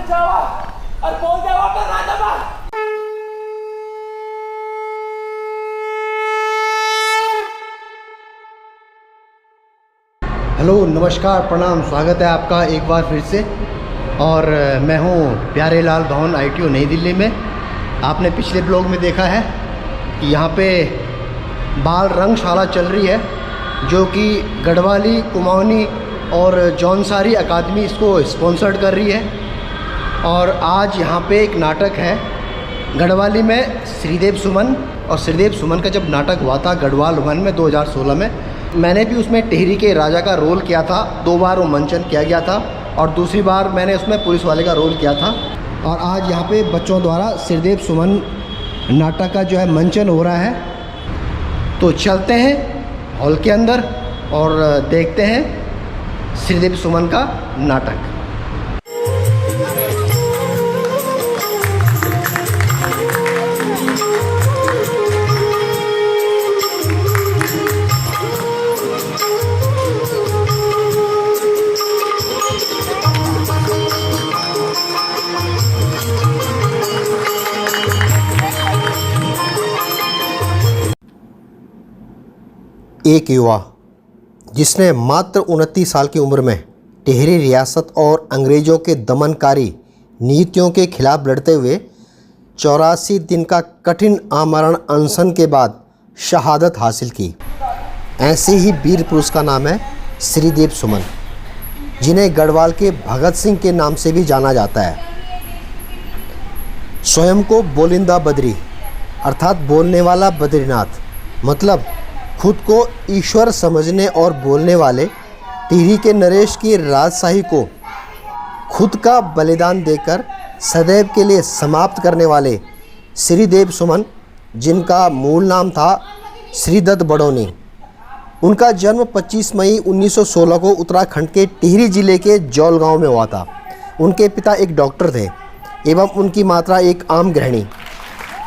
जावा और बोल दे वापस राजा बा। हेलो, नमस्कार, प्रणाम, स्वागत है आपका एक बार फिर से। और मैं हूँ प्यारे लाल भवन ITO नई दिल्ली में। आपने पिछले ब्लॉग में देखा है कि यहाँ पे बाल रंगशाला चल रही है, जो कि गढ़वाली, कुमाऊनी और जौनसारी अकादमी इसको स्पॉन्सर्ड कर रही है। और आज यहाँ पे एक नाटक है गढ़वाली में, श्रीदेव सुमन। और श्रीदेव सुमन का जब नाटक हुआ था गढ़वाल 1 में 2016 में, मैंने भी उसमें टिहरी के राजा का रोल किया था। 2 बार वो मंचन किया गया था और दूसरी बार मैंने उसमें पुलिस वाले का रोल किया था। और आज यहाँ पे बच्चों द्वारा श्रीदेव सुमन नाटक का जो है मंचन हो रहा है। तो चलते हैं हॉल के अंदर और देखते हैं श्रीदेव सुमन का नाटक। एक युवा जिसने मात्र 29 साल की उम्र में टिहरी रियासत और अंग्रेज़ों के दमनकारी नीतियों के खिलाफ लड़ते हुए 84 दिन का कठिन आमरण अनशन के बाद शहादत हासिल की, ऐसे ही वीर पुरुष का नाम है श्रीदेव सुमन, जिन्हें गढ़वाल के भगत सिंह के नाम से भी जाना जाता है। स्वयं को बोलिंदा बद्री अर्थात बोलने वाला बद्रीनाथ, मतलब खुद को ईश्वर समझने और बोलने वाले टिहरी के नरेश की राजशाही को खुद का बलिदान देकर सदैव के लिए समाप्त करने वाले श्रीदेव सुमन, जिनका मूल नाम था श्रीदत्त बड़ौनी। उनका जन्म 25 मई 1916 को उत्तराखंड के टिहरी जिले के जौल गांव में हुआ था। उनके पिता एक डॉक्टर थे एवं उनकी माता एक आम गृहिणी।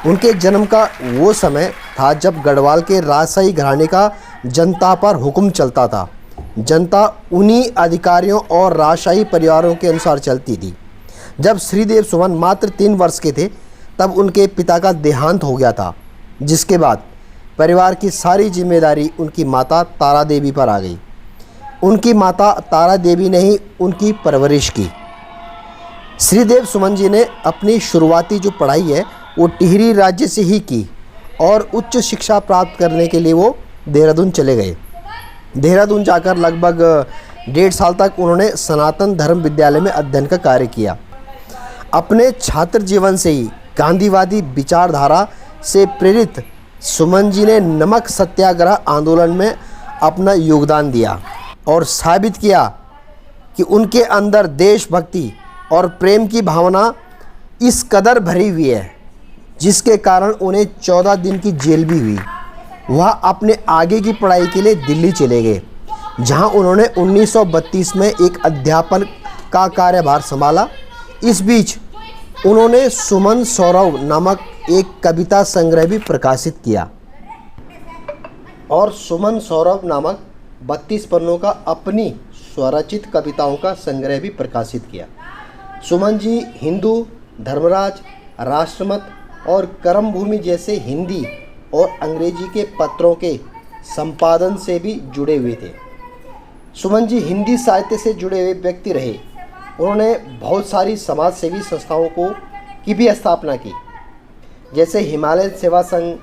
उनके जन्म का वो समय था जब गढ़वाल के राजशाही घराने का जनता पर हुक्म चलता था। जनता उन्हीं अधिकारियों और राजशाही परिवारों के अनुसार चलती थी। जब श्रीदेव सुमन मात्र 3 वर्ष के थे तब उनके पिता का देहांत हो गया था, जिसके बाद परिवार की सारी जिम्मेदारी उनकी माता तारा देवी पर आ गई। उनकी माता तारा देवी ने ही उनकी परवरिश की। श्रीदेव सुमन जी ने अपनी शुरुआती जो पढ़ाई है वो टिहरी राज्य से ही की और उच्च शिक्षा प्राप्त करने के लिए वो देहरादून चले गए। देहरादून जाकर लगभग 1.5 साल तक उन्होंने सनातन धर्म विद्यालय में अध्ययन का कार्य किया। अपने छात्र जीवन से ही गांधीवादी विचारधारा से प्रेरित सुमन जी ने नमक सत्याग्रह आंदोलन में अपना योगदान दिया और साबित किया कि उनके अंदर देशभक्ति और प्रेम की भावना इस कदर भरी हुई है, जिसके कारण उन्हें 14 दिन की जेल भी हुई। वह अपने आगे की पढ़ाई के लिए दिल्ली चले गए, जहां उन्होंने 1932 में एक अध्यापन का कार्यभार संभाला। इस बीच उन्होंने सुमन सौरव नामक एक कविता संग्रह भी प्रकाशित किया और सुमन सौरव नामक 32 पन्नों का अपनी स्वरचित कविताओं का संग्रह भी प्रकाशित किया। सुमन जी हिंदू, धर्मराज, राष्ट्रमत और कर्मभूमि जैसे हिंदी और अंग्रेजी के पत्रों के संपादन से भी जुड़े हुए थे। सुमन जी हिंदी साहित्य से जुड़े हुए व्यक्ति रहे। उन्होंने बहुत सारी समाज सेवी संस्थाओं की भी स्थापना की, जैसे हिमालय सेवा संघ,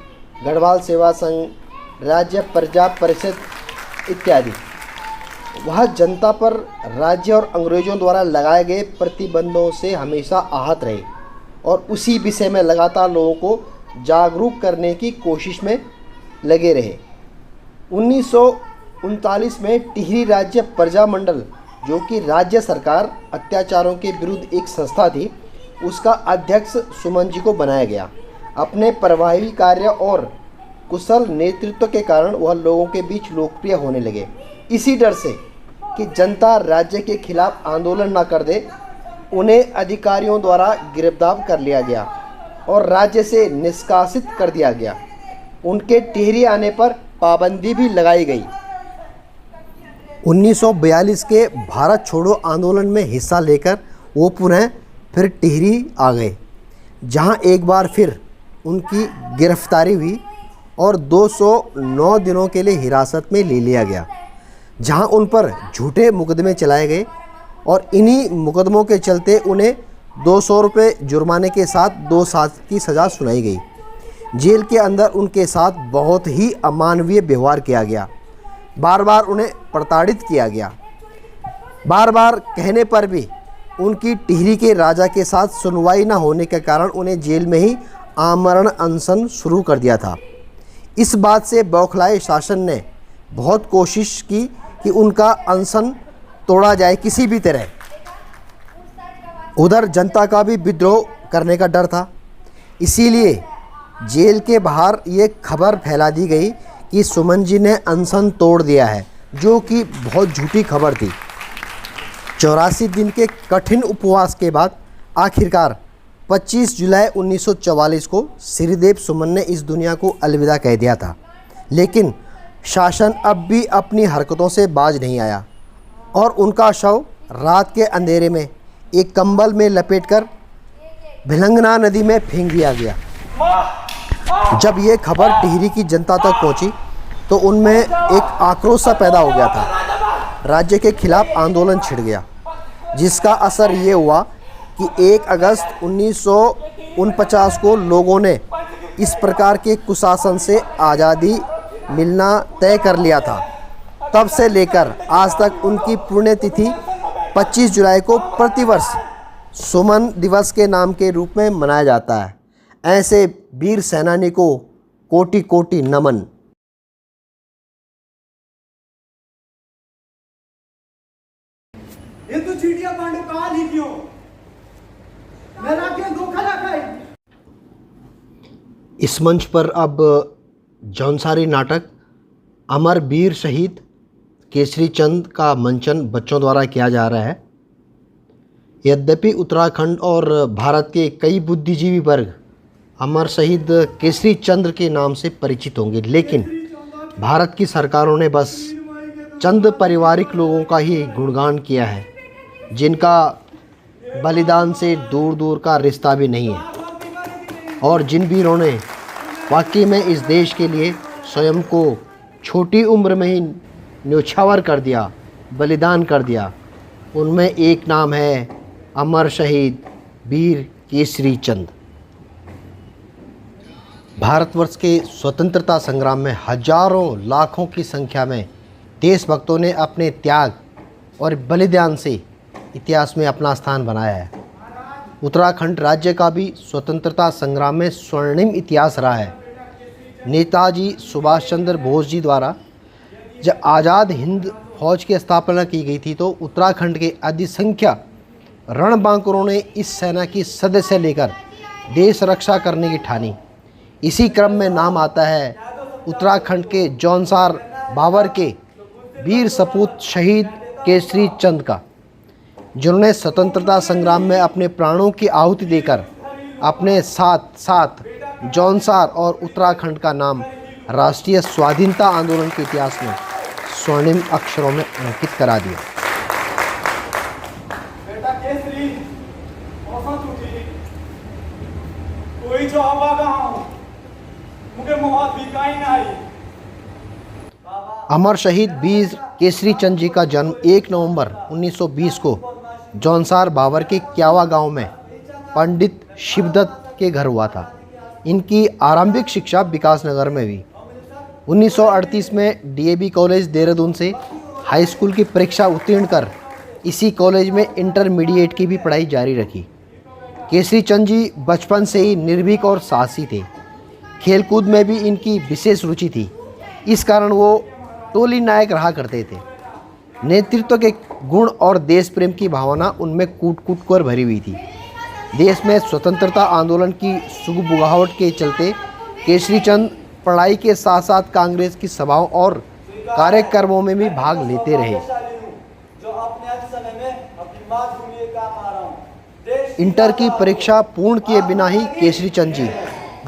गढ़वाल सेवा संघ, राज्य प्रजा परिषद इत्यादि। वह जनता पर राज्य और अंग्रेज़ों द्वारा लगाए गए प्रतिबंधों से हमेशा आहत रहे और उसी विषय में लगातार लोगों को जागरूक करने की कोशिश में लगे रहे। 1939 में टिहरी राज्य प्रजा मंडल, जो कि राज्य सरकार अत्याचारों के विरुद्ध एक संस्था थी, उसका अध्यक्ष सुमन जी को बनाया गया। अपने प्रभावी कार्य और कुशल नेतृत्व के कारण वह लोगों के बीच लोकप्रिय होने लगे। इसी डर से कि जनता राज्य के खिलाफ आंदोलन न कर दे, उन्हें अधिकारियों द्वारा गिरफ्तार कर लिया गया और राज्य से निष्कासित कर दिया गया। उनके टिहरी आने पर पाबंदी भी लगाई गई। 1942 के भारत छोड़ो आंदोलन में हिस्सा लेकर वो पुनः फिर टिहरी आ गए, जहां एक बार फिर उनकी गिरफ्तारी हुई और 209 दिनों के लिए हिरासत में ले लिया गया, जहां उन पर झूठे मुकदमे चलाए गए और इन्हीं मुकदमों के चलते उन्हें 200 रुपये जुर्माने के साथ 2 साल की सज़ा सुनाई गई। जेल के अंदर उनके साथ बहुत ही अमानवीय व्यवहार किया गया, बार बार उन्हें प्रताड़ित किया गया। बार बार कहने पर भी उनकी टिहरी के राजा के साथ सुनवाई न होने के कारण उन्हें जेल में ही आमरण अनशन शुरू कर दिया था। इस बात से बौखलाए शासन ने बहुत कोशिश की कि उनका अनशन तोड़ा जाए किसी भी तरह। उधर जनता का भी विद्रोह करने का डर था, इसीलिए जेल के बाहर ये खबर फैला दी गई कि सुमन जी ने अनशन तोड़ दिया है, जो कि बहुत झूठी खबर थी। 84 दिन के कठिन उपवास के बाद आखिरकार 25 जुलाई 1944 को श्रीदेव सुमन ने इस दुनिया को अलविदा कह दिया था। लेकिन शासन अब भी अपनी हरकतों से बाज नहीं आया और उनका शव रात के अंधेरे में एक कंबल में लपेटकर भिलंगना नदी में फेंक दिया गया। जब ये खबर टिहरी की जनता तक पहुंची तो उनमें एक आक्रोश सा पैदा हो गया था। राज्य के खिलाफ आंदोलन छिड़ गया, जिसका असर ये हुआ कि 1 अगस्त 1949 को लोगों ने इस प्रकार के कुशासन से आज़ादी मिलना तय कर लिया था। तब से लेकर आज तक उनकी पुण्यतिथि 25 जुलाई को प्रतिवर्ष सुमन दिवस के नाम के रूप में मनाया जाता है। ऐसे वीर सेनानी को कोटि कोटि नमन। ये तो चीटिया पांडे कहाँ लिखियो? मेरा क्या धोखा लगा है? इस मंच पर अब जौनसारी नाटक अमर वीर शहीद केसरी चंद का मंचन बच्चों द्वारा किया जा रहा है। यद्यपि उत्तराखंड और भारत के कई बुद्धिजीवी वर्ग अमर शहीद केसरी चंद्र के नाम से परिचित होंगे, लेकिन भारत की सरकारों ने बस चंद पारिवारिक लोगों का ही गुणगान किया है, जिनका बलिदान से दूर दूर का रिश्ता भी नहीं है और जिन वीरों ने वाकई में इस देश के लिए स्वयं को छोटी उम्र में ही न्योछावर कर दिया, बलिदान कर दिया। उनमें एक नाम है अमर शहीद वीर केसरी चंद। भारतवर्ष के स्वतंत्रता संग्राम में हजारों लाखों की संख्या में देशभक्तों ने अपने त्याग और बलिदान से इतिहास में अपना स्थान बनाया है। उत्तराखंड राज्य का भी स्वतंत्रता संग्राम में स्वर्णिम इतिहास रहा है। नेताजी सुभाष चंद्र बोस जी द्वारा जब आज़ाद हिंद फौज की स्थापना की गई थी तो उत्तराखंड के अधिसंख्यक रणबांकुरों ने इस सेना की सदस्य लेकर देश रक्षा करने की ठानी। इसी क्रम में नाम आता है उत्तराखंड के जौनसार बावर के वीर सपूत शहीद केसरी चंद का, जिन्होंने स्वतंत्रता संग्राम में अपने प्राणों की आहुति देकर अपने साथ साथ जौनसार और उत्तराखंड का नाम राष्ट्रीय स्वाधीनता आंदोलन के इतिहास में स्वर्णिम अक्षरों में अंकित करा दिया। बेटा केसरी, औसत उठी, कोई जो आवा कहाँ, मुझे मुहात भी काई ना आई। अमर शहीद वीर केसरी चंद जी का जन्म 1 नवंबर 1920 को जौनसार बावर के क्यावा गांव में पंडित शिवदत्त के घर हुआ था। इनकी आरंभिक शिक्षा विकास नगर में हुई। 1938 में डीएवी कॉलेज देहरादून से हाई स्कूल की परीक्षा उत्तीर्ण कर इसी कॉलेज में इंटरमीडिएट की भी पढ़ाई जारी रखी। केसरी चंद जी बचपन से ही निर्भीक और साहसी थे। खेलकूद में भी इनकी विशेष रुचि थी, इस कारण वो टोली नायक रहा करते थे। नेतृत्व के गुण और देश प्रेम की भावना उनमें कूट कूट कर भरी हुई थी। देश में स्वतंत्रता आंदोलन की सुगबुगाहट के चलते केसरी चंद पढ़ाई के साथ साथ कांग्रेस की सभाओं और कार्यक्रमों में भी भाग लेते रहे। जो अपने आज समय में अपनी मातृभूमि के काम आ रहा हूं। इंटर की परीक्षा पूर्ण किए बिना ही केसरी चंद जी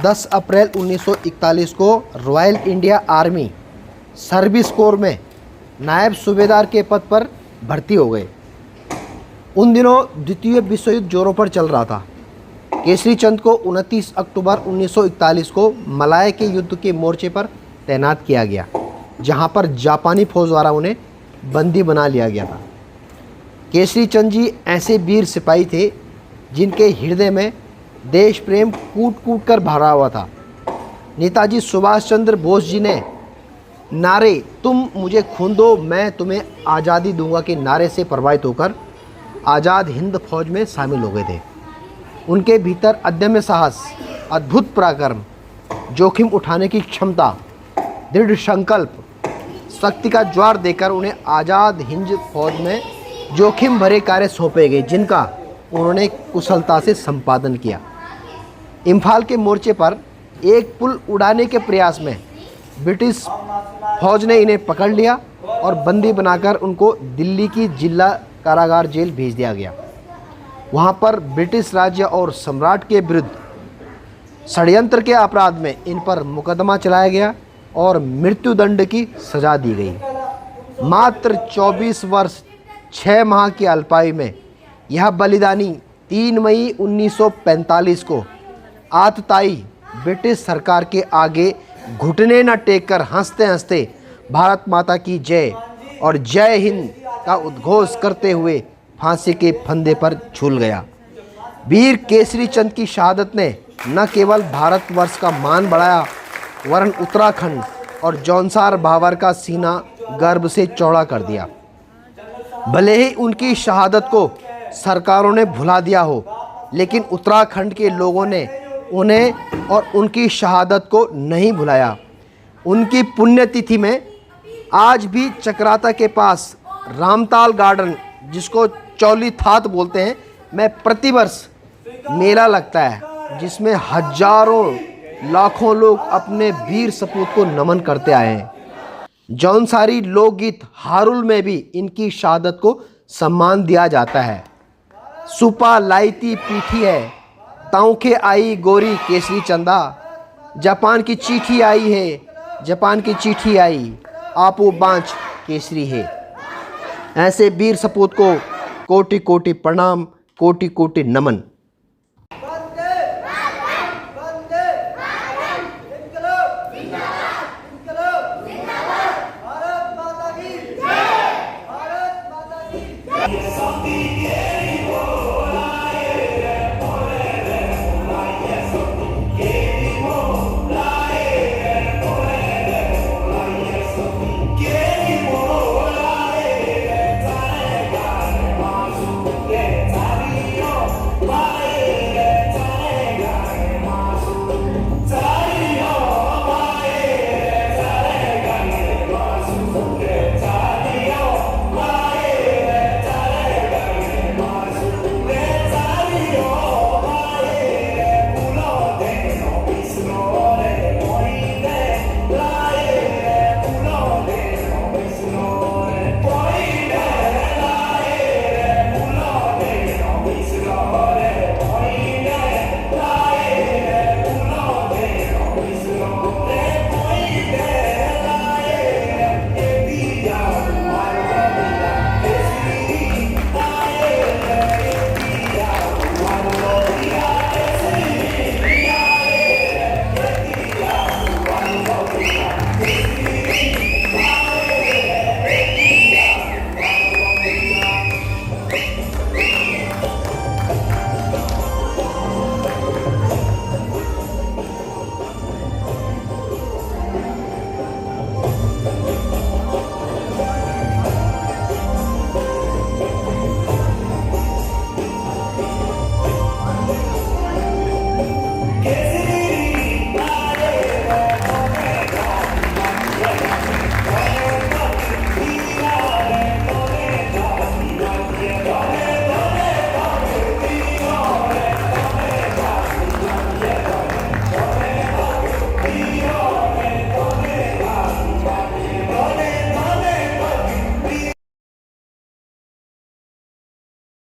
10 अप्रैल 1941 को royal India army service corps में नायब सूबेदार के पद पर भर्ती हो गए। उन दिनों द्वितीय विश्व युद्ध जोरों पर चल रहा था। केसरी चंद को 29 अक्टूबर 1941 को मलाया के युद्ध के मोर्चे पर तैनात किया गया, जहां पर जापानी फौज द्वारा उन्हें बंदी बना लिया गया था। केसरी चंद जी ऐसे वीर सिपाही थे जिनके हृदय में देश प्रेम कूट कूट कर भरा हुआ था। नेताजी सुभाष चंद्र बोस जी ने नारे "तुम मुझे खून दो, मैं तुम्हें आज़ादी दूंगा" के नारे से प्रभावित होकर आज़ाद हिंद फौज में शामिल हो गए थे। उनके भीतर अदम्य साहस, अद्भुत पराक्रम, जोखिम उठाने की क्षमता, दृढ़ संकल्प, शक्ति का ज्वार देकर उन्हें आज़ाद हिंद फौज में जोखिम भरे कार्य सौंपे गए, जिनका उन्होंने कुशलता से संपादन किया। इम्फाल के मोर्चे पर एक पुल उड़ाने के प्रयास में ब्रिटिश फौज ने इन्हें पकड़ लिया और बंदी बनाकर उनको दिल्ली की जिला कारागार जेल भेज दिया गया। वहां पर ब्रिटिश राज्य और सम्राट के विरुद्ध षड्यंत्र के अपराध में इन पर मुकदमा चलाया गया और मृत्युदंड की सजा दी गई। मात्र 24 वर्ष 6 माह की अल्पायु में यह बलिदानी 3 मई 1945 को आतताई ब्रिटिश सरकार के आगे घुटने न टेक कर हंसते हंसते भारत माता की जय और जय हिंद का उद्घोष करते हुए फांसी के फंदे पर झूल गया। वीर केसरी चंद की शहादत ने न केवल भारतवर्ष का मान बढ़ाया, वरन उत्तराखंड और जौनसार भावर का सीना गर्व से चौड़ा कर दिया। भले ही उनकी शहादत को सरकारों ने भुला दिया हो, लेकिन उत्तराखंड के लोगों ने उन्हें और उनकी शहादत को नहीं भुलाया। उनकी पुण्यतिथि में आज भी चक्राता के पास रामताल गार्डन, जिसको चौली थात बोलते हैं, में प्रतिवर्ष मेला लगता है, जिसमें हजारों लाखों लोग अपने वीर सपूत को नमन करते आए हैं। जौनसारी लोकगीत हारुल में भी इनकी शहादत को सम्मान दिया जाता है। सुपा लाइती पीठी है, ताऊखे आई गोरी केसरी चंदा, जापान की चिट्ठी आई है, जापान की चिट्ठी आई, आपो बांच केसरी है। ऐसे वीर सपूत को कोटि कोटि प्रणाम, कोटि कोटि नमन।